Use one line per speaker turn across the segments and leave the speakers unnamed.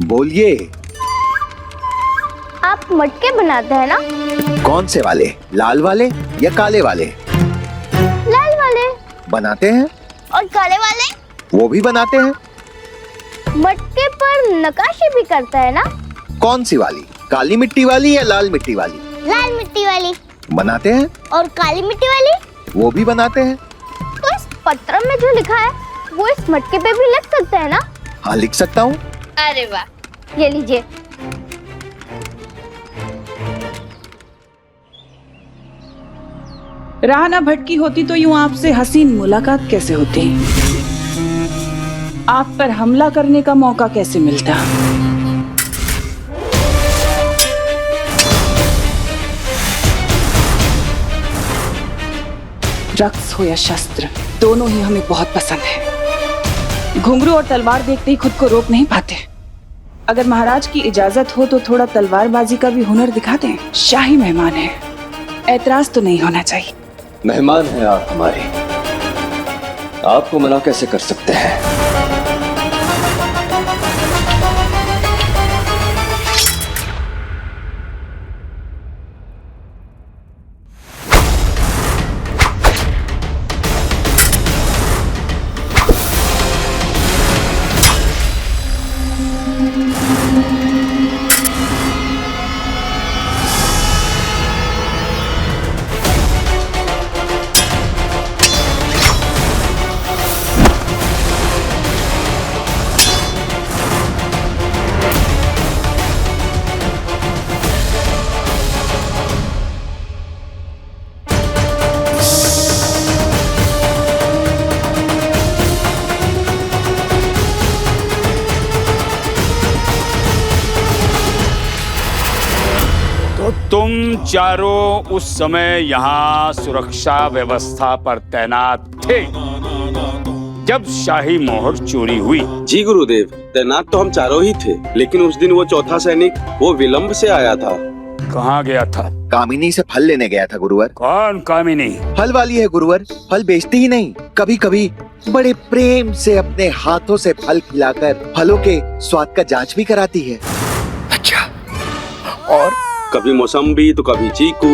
बोलिए।
आप मटके बनाते हैं ना?
कौन से वाले, लाल वाले या काले वाले?
लाल वाले
बनाते हैं।
और काले वाले?
वो भी बनाते हैं।
मटके पर नक्काशी भी करता है ना?
कौन सी वाली, काली मिट्टी वाली या लाल मिट्टी वाली?
लाल मिट्टी वाली।
बनाते हैं।
और काली मिट्टी वाली?
वो भी बनाते हैं।
तो इस पत्र में जो लिखा है वो इस मटके पे भी लिख सकते हैं ना?
हाँ, लिख सकता हूँ।
अरे वाह, ये लीजिए।
राह ना भटकी होती तो यूं आपसे हसीन मुलाकात कैसे होती, आप पर हमला करने का मौका कैसे मिलता। रक्स हो या शस्त्र, दोनों ही हमें बहुत पसंद है। घुंघरू और तलवार देखते ही खुद को रोक नहीं पाते। अगर महाराज की इजाजत हो तो थोड़ा तलवारबाजी का भी हुनर दिखा दें। शाही मेहमान है, ऐतराज तो नहीं होना चाहिए।
मेहमान हैं आप हमारे, आपको मना कैसे कर सकते हैं।
तुम चारों उस समय यहाँ सुरक्षा व्यवस्था पर तैनात थे जब शाही मोहर चोरी हुई।
जी गुरुदेव, तैनात तो हम चारों ही थे, लेकिन उस दिन वो चौथा सैनिक वो विलंब से आया था।
कहाँ गया था?
कामिनी से फल लेने गया था गुरुवर।
कौन कामिनी?
फल वाली है गुरुवर। फल बेचती ही नहीं, कभी कभी बड़े प्रेम से अपने हाथों से फल खिलाकर फलों के स्वाद का जांच भी कराती है।
अच्छा, और
कभी मौसम्बी तो कभी चीकू।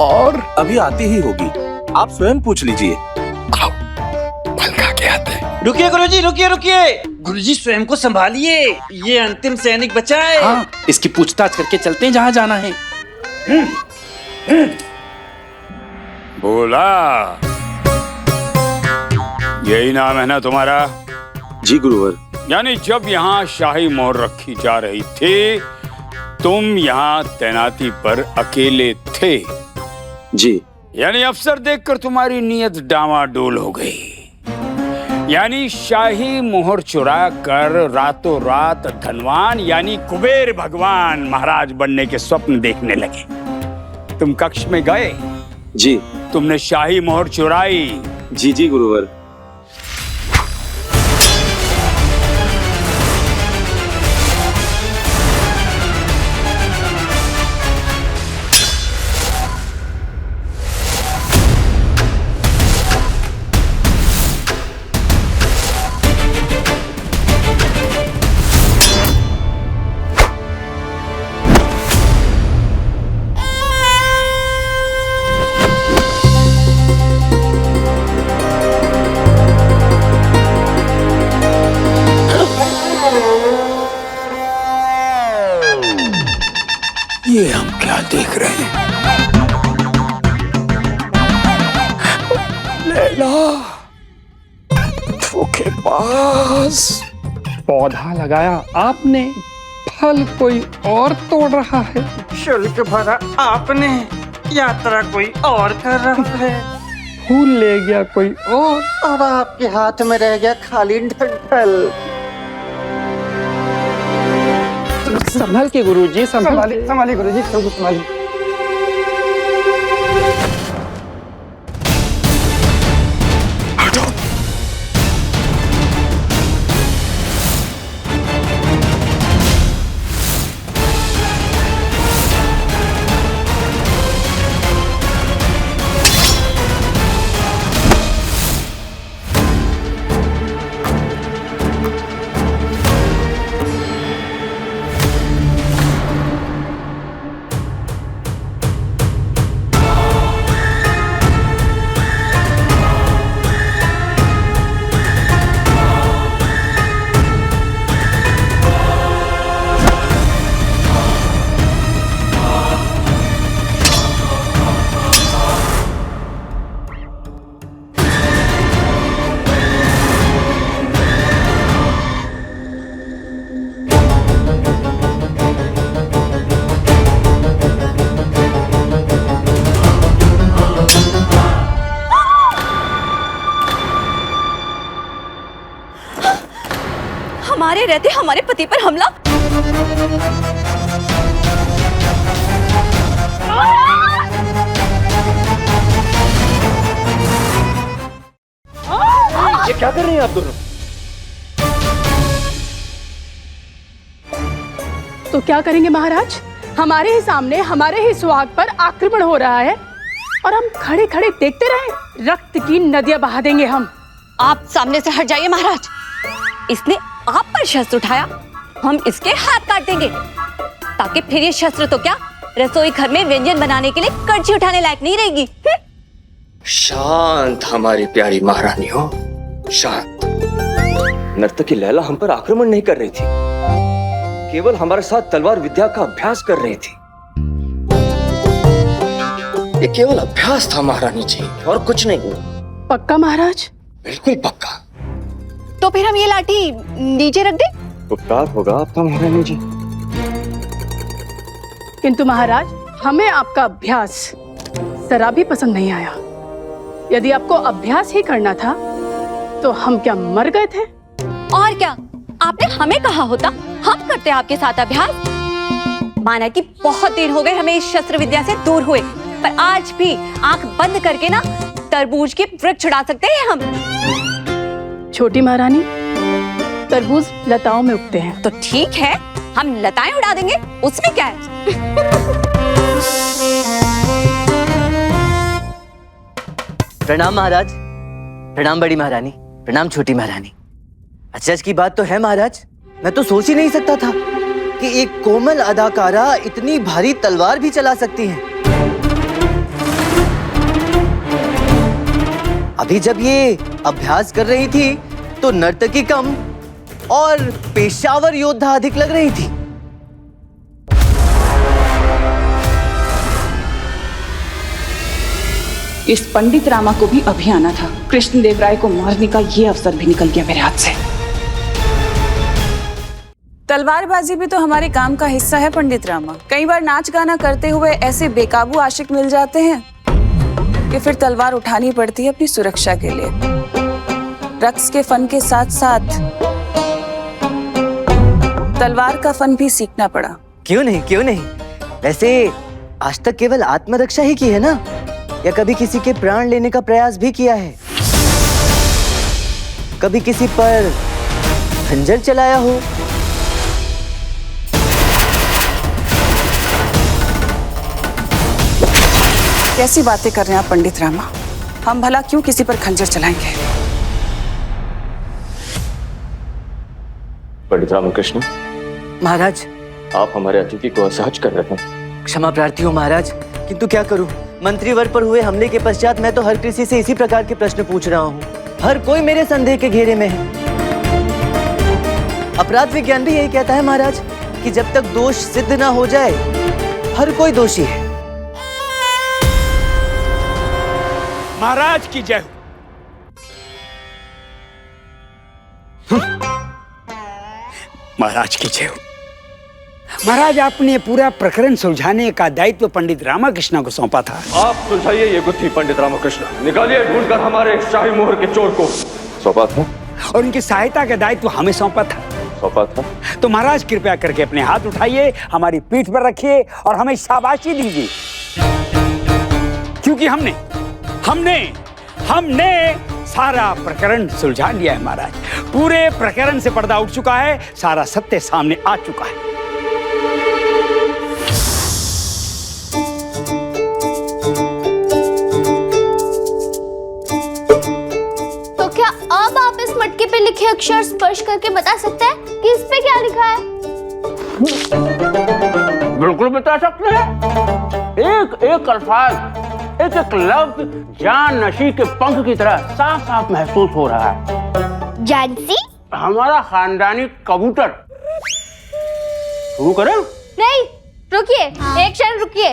और
अभी आती ही होगी, आप स्वयं पूछ लीजिए।
फल खा के आते हैं।
रुकिए गुरुजी, रुकिए रुकिए। गुरुजी स्वयं को संभालिए, ये अंतिम सैनिक बचा है।
हाँ, इसकी पूछताछ करके चलते हैं जहाँ जाना है।
बोला, यही नाम है ना तुम्हारा?
जी गुरुवर।
यानी जब यहाँ शाही मोहर रखी जा रही थी तुम यहाँ तैनाती पर अकेले थे?
जी।
यानी अफसर देखकर तुम्हारी नीयत डामाडोल हो गई। यानी शाही मोहर चुरा कर रातों रात धनवान यानी कुबेर भगवान महाराज बनने के स्वप्न देखने लगे। तुम कक्ष में गए?
जी।
तुमने शाही मोहर चुराई?
जी जी गुरुवर।
ये हम क्या देख रहे हैं? लैला धोखेबाज।
पौधा लगाया आपने, फल कोई और तोड़ रहा है।
शुल्क भरा आपने, यात्रा कोई और कर रहा है।
फूल ले गया कोई और
आपके हाथ में रह गया खाली डंठल।
संभल के गुरुजी,
संभालिए गुरुजी, सब कुछ संभालिए।
हमारे रहते हमारे पति पर हमला।
ये क्या कर रही हैं आप दोनों?
तो क्या करेंगे महाराज, हमारे ही सामने हमारे ही सुहाग पर आक्रमण हो रहा है और हम खड़े खड़े देखते रहे। रक्त की नदियां बहा देंगे हम।
आप सामने से हट जाइए महाराज। इसने आप पर शस्त्र उठाया, हम इसके हाथ काट देंगे, ताकि फिर ये शस्त्र तो क्या रसोई घर में व्यंजन बनाने के लिए कड़छी उठाने लायक नहीं रहेगी।
शांत हमारी प्यारी महारानियों, शांत। नर्तकी लैला हम पर आक्रमण नहीं कर रही थी, केवल हमारे साथ तलवार विद्या का अभ्यास कर रही थी। ये केवल अभ्यास था महारानी जी, और कुछ नहीं।
पक्का महाराज?
बिल्कुल पक्का।
तो फिर हम ये लाठी नीचे रख दें?
उपकार होगा आपका महारानी जी।
किंतु महाराज, हमें आपका अभ्यास जरा भी पसंद नहीं आया। यदि आपको अभ्यास ही करना था तो हम क्या मर गए थे?
और क्या, आपने हमें कहा होता, हम करते आपके साथ अभ्यास। माना कि बहुत देर हो गए हमें इस शस्त्र विद्या से दूर हुए, पर आज भी आंख बंद करके ना तरबूज के वृक्ष उड़ा सकते हैं हम।
छोटी महारानी, तरबूज लताओं में उगते हैं।
तो ठीक है, हम लताएं उड़ा देंगे, उसमें क्या है।
प्रणाम महाराज। प्रणाम बड़ी महारानी। प्रणाम छोटी महारानी। अचरज की बात तो है महाराज, मैं तो सोच ही नहीं सकता था कि एक कोमल अदाकारा इतनी भारी तलवार भी चला सकती हैं। अभी जब ये अभ्यास कर रही थी तो नर्तकी कम और पेशावर योद्धा अधिक लग रही थी।
इस पंडित रामा को भी अभी आना था। कृष्णदेव राय को मारने का ये अवसर भी निकल गया मेरे हाथ से।
तलवारबाजी भी तो हमारे काम का हिस्सा है पंडित रामा। कई बार नाच गाना करते हुए ऐसे बेकाबू आशिक मिल जाते हैं कि फिर तलवार उठानी पड़ती है अपनी सुरक्षा के लिए। रक्स के फन के साथ साथ तलवार का फन भी सीखना पड़ा।
क्यों नहीं, क्यों नहीं। वैसे आज तक केवल आत्मरक्षा ही की है ना, या कभी किसी के प्राण लेने का प्रयास भी किया है? कभी किसी पर खंजर चलाया हो?
कैसी बातें कर रहे हैं आप पंडित रामा? हम भला क्यों किसी पर खंजर चलाएंगे?
पंडित रामकृष्ण
महाराज,
आप हमारे अतिथि को असहज कर रहे हैं।
क्षमा प्रार्थी हूँ महाराज, किंतु क्या करूं, मंत्रीवर पर हुए हमले के पश्चात मैं तो हर किसी से इसी प्रकार के प्रश्न पूछ रहा हूँ। हर कोई मेरे संदेह के घेरे में है। अपराध विज्ञान भी यही कहता है महाराज कि जब तक दोष सिद्ध ना हो जाए हर कोई दोषी है।
महाराज की जय हो। महाराज की जय हो। महाराज, आपने पूरा प्रकरण सुलझाने का दायित्व पंडित रामकृष्ण को सौंपा था।
आप सुलझाइए ये गुत्थी पंडित रामकृष्ण, निकालिए ढूंढकर हमारे शाही मोहर के चोर को। सौंपा था।
और उनकी सहायता का दायित्व हमें सौंपा था।
सौंपा था।
तो महाराज कृपया करके अपने हाथ उठाइए, हमारी पीठ पर रखिए और हमें शाबाशी दीजिए, क्योंकि हमने सारा प्रकरण सुलझा लिया है। महाराज, पूरे प्रकरण से पर्दा उठ चुका है, सारा सत्य सामने आ चुका है।
तो क्या अब आप इस मटके पे लिखे अक्षर स्पर्श करके बता सकते हैं कि इस पे क्या लिखा है?
बिल्कुल बता सकते हैं। एक एक अल्फाज, एक एक लफ्ज जान नशी के पंख की तरह साफ साफ महसूस हो रहा है।
जानसी?
हमारा खानदानी कबूतर। शुरू करें?
नहीं, रुकिए, एक क्षण रुकिए।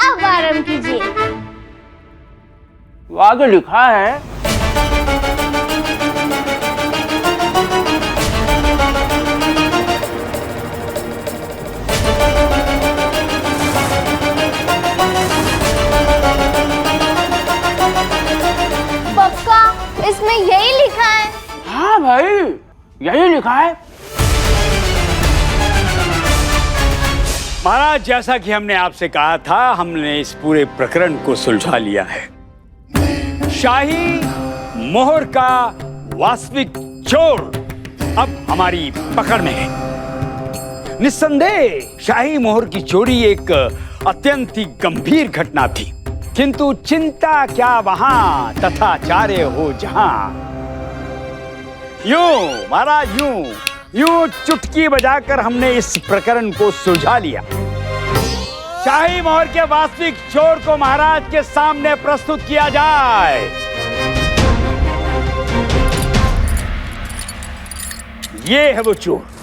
अब आराम कीजिए।
आगे लिखा है,
महाराज, जैसा कि हमने आपसे कहा था, हमने इस पूरे प्रकरण को सुलझा लिया है। शाही मोहर का वास्तविक चोर अब हमारी पकड़ में है। निस्संदेह शाही मोहर की चोरी एक अत्यंत ही गंभीर घटना थी, किंतु चिंता क्या वहां तथा चारे हो जहां। यूं महाराज, यूं चुटकी बजाकर हमने इस प्रकरण को सुलझा लिया। शाही मोहर के वास्तविक चोर को महाराज के सामने प्रस्तुत किया जाए। ये है वो चोर।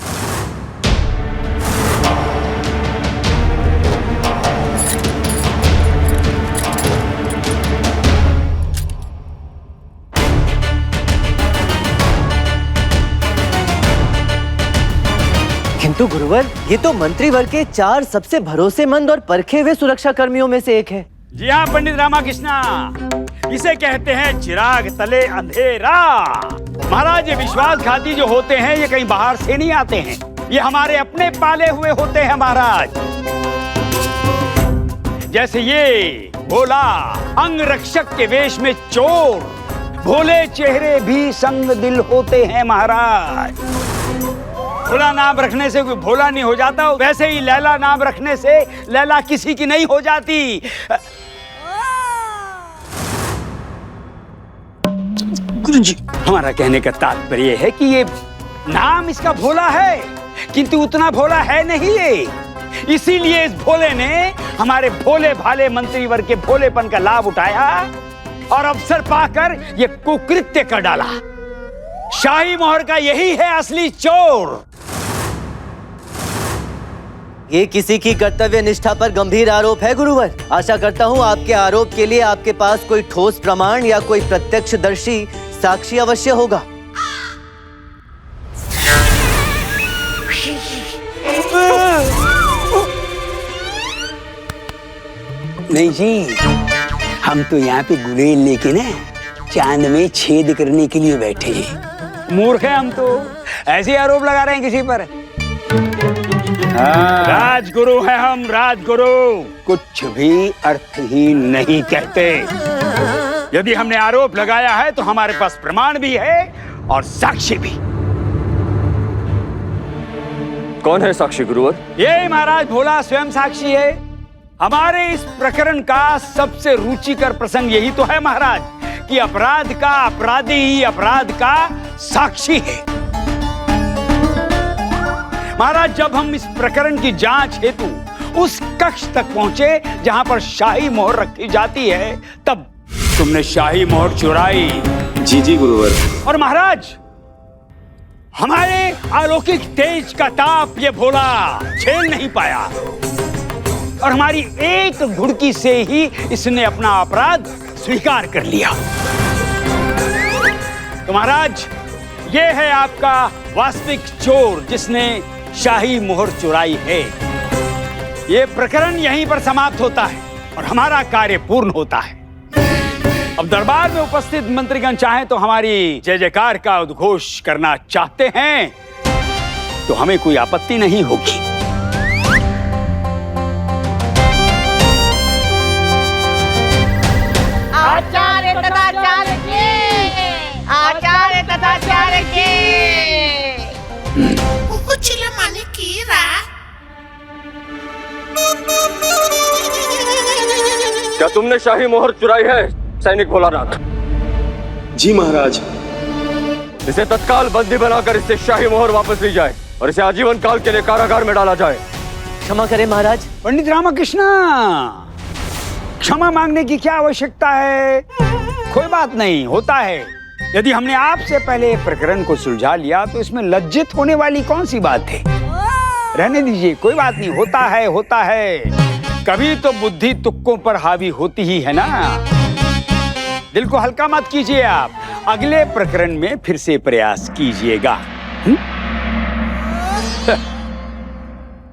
किंतु गुरुवर, ये तो मंत्रीवर्ग के 4 सबसे भरोसेमंद और परखे हुए सुरक्षा कर्मियों में से एक है।
जी हाँ पंडित रामाकृष्णा, इसे कहते हैं चिराग तले अंधेरा। महाराज, ये विश्वासघाती जो होते हैं ये कहीं बाहर से नहीं आते हैं, ये हमारे अपने पाले हुए होते हैं महाराज। जैसे ये भोला अंगरक्षक के वेश में चोर, भोले चेहरे भी संग दिल होते हैं महाराज। भोला नाम रखने से कोई भोला नहीं हो जाता, वैसे ही लैला नाम रखने से लैला किसी की नहीं हो जाती। गुरुजी, हमारा कहने का तात्पर्य है कि ये नाम इसका भोला है, किंतु उतना भोला है नहीं ये। इसीलिए इस भोले ने हमारे भोले भाले मंत्रीवर्ग के भोलेपन का लाभ उठाया और अवसर पाकर ये कुकृत्य कर डाला। शाही मोहर का यही है असली चोर।
ये किसी की कर्तव्य निष्ठा पर गंभीर आरोप है गुरुवर। आशा करता हूँ आपके आरोप के लिए आपके पास कोई ठोस प्रमाण या कोई प्रत्यक्षदर्शी साक्षी अवश्य होगा।
नहीं जी, हम तो यहाँ पे गुलेल लेके ना चांद में छेद करने के लिए बैठे हैं। मूर्ख है हम तो, ऐसे आरोप लगा रहे हैं किसी पर। राजगुरु है हम, राजगुरु कुछ भी अर्थहीन नहीं कहते। यदि हमने आरोप लगाया है तो हमारे पास प्रमाण भी है और साक्षी भी।
कौन है साक्षी गुरुवर?
ये महाराज भोला स्वयं साक्षी है। हमारे इस प्रकरण का सबसे रुचिकर प्रसंग यही तो है महाराज कि अपराध का अपराधी ही अपराध का साक्षी है। महाराज, जब हम इस प्रकरण की जांच हेतु उस कक्ष तक पहुंचे जहां पर शाही मोहर रखी जाती है, तब तुमने शाही मोहर चुराई।
जी गुरुवर।
और महाराज, हमारे अलौकिक तेज का ताप ये भोला झेल नहीं पाया और हमारी एक घुड़की से ही इसने अपना अपराध स्वीकार कर लिया। तो महाराज, ये है आपका वास्तविक चोर जिसने शाही मोहर चुराई है। ये प्रकरण यहीं पर समाप्त होता है और हमारा कार्य पूर्ण होता है। अब दरबार में उपस्थित मंत्रीगण चाहें तो हमारी जय जयकार का उद्घोष करना चाहते हैं तो हमें कोई आपत्ति नहीं होगी।
आचार्य तथाचार्य की, आचार्य तथाचार्य की।
क्या तुमने शाही मोहर चुराई है सैनिक भोलानाथ?
जी महाराज।
इसे तत्काल बंदी बनाकर इससे शाही मोहर वापस ली जाए और इसे आजीवन काल के लिए कारागार में डाला जाए।
क्षमा करें महाराज।
पंडित रामकृष्ण, क्षमा मांगने की क्या आवश्यकता है? कोई बात नहीं, होता है। यदि हमने आपसे पहले प्रकरण को सुलझा लिया तो इसमें लज्जित होने वाली कौन सी बात है? रहने दीजिए, कोई बात नहीं, होता है, होता है। कभी तो बुद्धि तुक्कों पर हावी होती ही है ना। दिल को हल्का मत कीजिए आप, अगले प्रकरण में फिर से प्रयास कीजिएगा।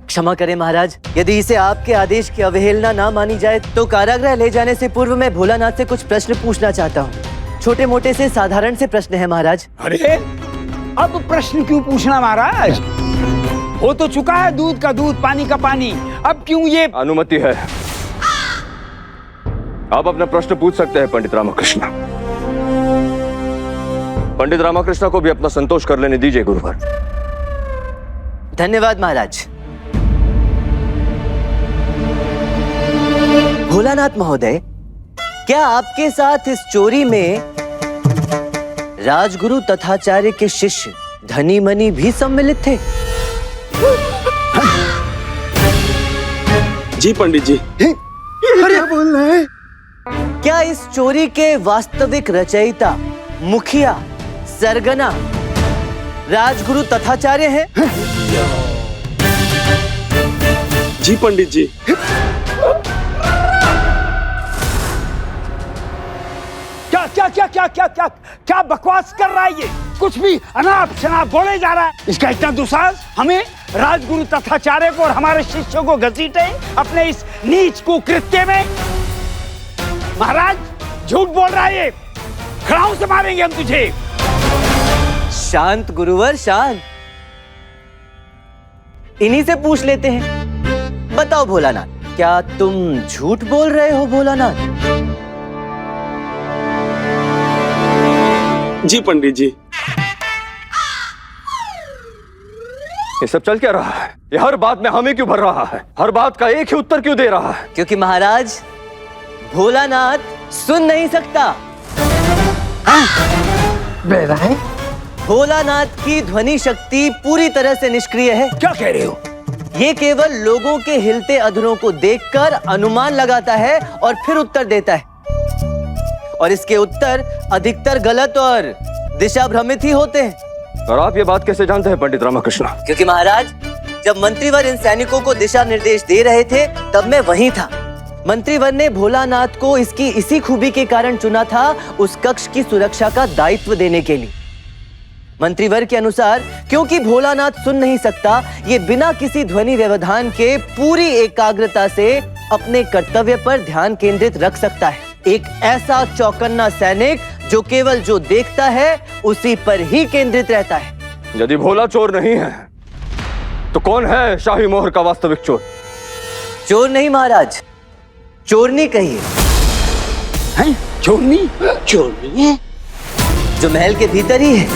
क्षमा करें महाराज, यदि इसे आपके आदेश की अवहेलना ना मानी जाए तो कारागृह ले जाने से पूर्व मैं भोलानाथ से कुछ प्रश्न पूछना चाहता हूँ। छोटे मोटे से साधारण से प्रश्न है महाराज।
अरे अब प्रश्न क्यों पूछना महाराज? हो तो चुका है, दूध का दूध पानी का पानी। अब क्यों ये?
अनुमति है, आप अपना प्रश्न पूछ सकते हैं पंडित रामकृष्ण। पंडित रामकृष्ण को भी अपना संतोष कर लेने दीजिए गुरुवर।
धन्यवाद महाराज। भोलानाथ महोदय, क्या आपके साथ इस चोरी में राजगुरु तथाचार्य के शिष्य धनी मनी भी सम्मिलित थे?
जी पंडित जी।
क्या बोल रहे हैं? क्या इस चोरी के वास्तविक रचयिता, मुखिया, सरगना राजगुरु तथाचार्य हैं?
जी पंडित जी।
क्या क्या क्या क्या क्या क्या क्या बकवास कर रहा है ये? कुछ भी अनाप शनाप बोले जा रहा है। इसका इतना दुस्साहस हमें राजगुरु तथाचार्य को और हमारे शिष्यों को घसीटे अपने इस नीच कुकृत्य में। महाराज झूठ बोल रहा है ये, खड़ाऊ से मारेंगे हम तुझे।
शांत गुरुवर शांत, इन्हीं से पूछ लेते हैं। बताओ भोलानाथ, क्या तुम झूठ बोल रहे हो? भोलानाथ
जी पंडित जी।
ये सब चल क्या रहा है? ये हर बात में हमें क्यों भर रहा है? हर बात का एक ही उत्तर क्यों दे रहा है?
क्योंकि महाराज भोलानाथ सुन नहीं सकता।
है?
भोलानाथ की ध्वनि शक्ति पूरी तरह से निष्क्रिय है।
क्या कह रहे हो?
ये केवल लोगों के हिलते अधरों को देखकर अनुमान लगाता है और फिर उत्तर देता है, और इसके उत्तर अधिकतर गलत और दिशा भ्रमित ही होते हैं।
और आप ये बात कैसे जानते हैं पंडित रामकृष्ण?
क्योंकि महाराज, जब मंत्रीवर इन सैनिकों को दिशा निर्देश दे रहे थे तब मैं वहीं था। मंत्रीवर ने भोलानाथ को इसकी इसी खूबी के कारण चुना था, उस कक्ष की सुरक्षा का दायित्व देने के लिए। मंत्रीवर के अनुसार क्योंकि भोलानाथ सुन नहीं सकता, ये बिना किसी ध्वनि व्यवधान के पूरी एकाग्रता से अपने कर्तव्य पर ध्यान केंद्रित रख सकता है। एक ऐसा चौकन्ना सैनिक जो केवल जो देखता है उसी पर ही केंद्रित रहता है।
यदि भोला चोर नहीं है तो कौन है शाही मोहर का वास्तविक चोर?
चोर नहीं महाराज, चोरनी कहिए।
हैं? चोरनी?
चोरनी है जो महल के भीतर ही है।